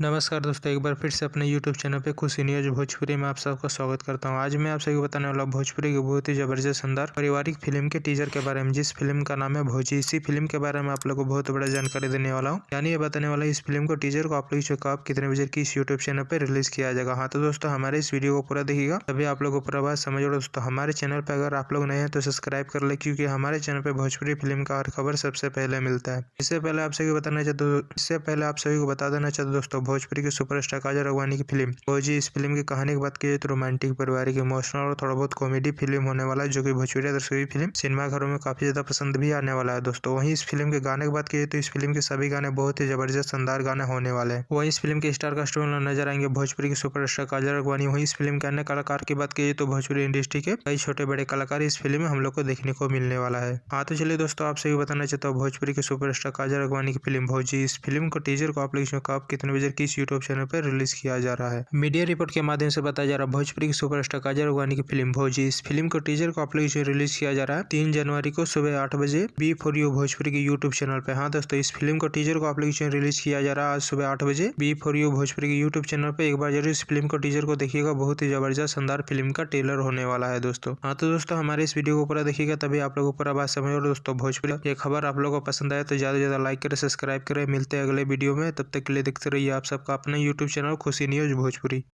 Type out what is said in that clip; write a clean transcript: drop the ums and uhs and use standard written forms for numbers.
नमस्कार दोस्तों, एक बार फिर से अपने YouTube चैनल पे खुशी न्यूज भोजपुरी में आप सबका स्वागत करता हूं। आज मैं आप सभी को बताने वाला भोजपुरी की बहुत ही जबरदस्त शानदार पारिवारिक फिल्म के टीजर के बारे में, जिस फिल्म का नाम है भोजी। इसी फिल्म के बारे में आप लोगों को बहुत बड़ा जानकारी देने वाला हूं। यानी ये बताने वाला इस फिल्म को टीजर को आप लोग कब कितने बजे किस YouTube चैनल पर रिलीज किया जाएगा। हाँ तो दोस्तों, हमारे इस वीडियो को पूरा देखिएगा, तभी आप लोग को पूरा बात समझ। और दोस्तों, हमारे चैनल पर अगर आप लोग नए हैं तो सब्सक्राइब कर ले, क्योंकि हमारे चैनल पर भोजपुरी फिल्म का हर खबर सबसे पहले मिलता है। इससे पहले आप सभी को बता देना चाहता दोस्तों, भोजपुरी के सुपर काजल राघवानी की फिल्म फौजी। इस फिल्म की कहानी की बात की तो रोमांटिक, पारिवारिक, इमोशनल और थोड़ा बहुत कॉमेडी फिल्म होने वाला है, जो कि भोजपुरी दर्शकों की फिल्म सिनेमा घरों में काफी ज्यादा पसंद भी आने वाला है दोस्तों। वहीं इस फिल्म के गाने की बात की तो इस फिल्म के सभी गाने बहुत ही जबरदस्त शानदार गाने होने वाले हैं। वहीं इस फिल्म के स्टार कास्ट में नजर आएंगे भोजपुरी के सुपरस्टार काजल राघवानी। वहीं इस फिल्म के अन्य कलाकार की बात की तो भोजपुरी इंडस्ट्री के कई छोटे बड़े कलाकार इस फिल्म में हम लोग को देखने को मिलने वाला है। हाँ तो चलिए दोस्तों, आप सभी बताना चाहता हूँ भोजपुरी के सुपरस्टार काजल राघवानी की फिल्म भोजी। इस फिल्म को टीजर को आप लोग कब कितने बजे किस यूट्यूब चैनल पर रिलीज किया जा रहा है। मीडिया रिपोर्ट के माध्यम से बताया जा रहा है भोजपुरी की सुपरस्टार काजल राघवानी की फिल्म भोजी। इस फिल्म को टीजर को आप लोग रिलीज किया जा रहा है 3 जनवरी को सुबह 8 बजे B4U भोजपुरी के यूट्यूब चैनल पे। हाँ दोस्तों, इस फिल्म को टीजर को आप लोग रिलीज किया जा रहा है आज सुबह 8 बजे B4U भोजपुरी के यूट्यूब चैनल पे। एक बार जरूर इस फिल्म को टीजर को देखिएगा, बहुत ही जबरदस्त शानदार फिल्म का ट्रेलर होने वाला है दोस्तों। हाँ तो दोस्तों, हमारे इस वीडियो को पूरा देखिएगा, तभी आप लोगों को पूरा बात समझ। और दोस्तों, भोजपुरी ये खबर आप लोगों को पसंद आए तो ज्यादा से ज्यादा लाइक करें, सब्सक्राइब करें। मिलते हैं अगले वीडियो में, तब तक के लिए देखते रहिए आप सबका अपना यूट्यूब चैनल खुशी न्यूज भोजपुरी।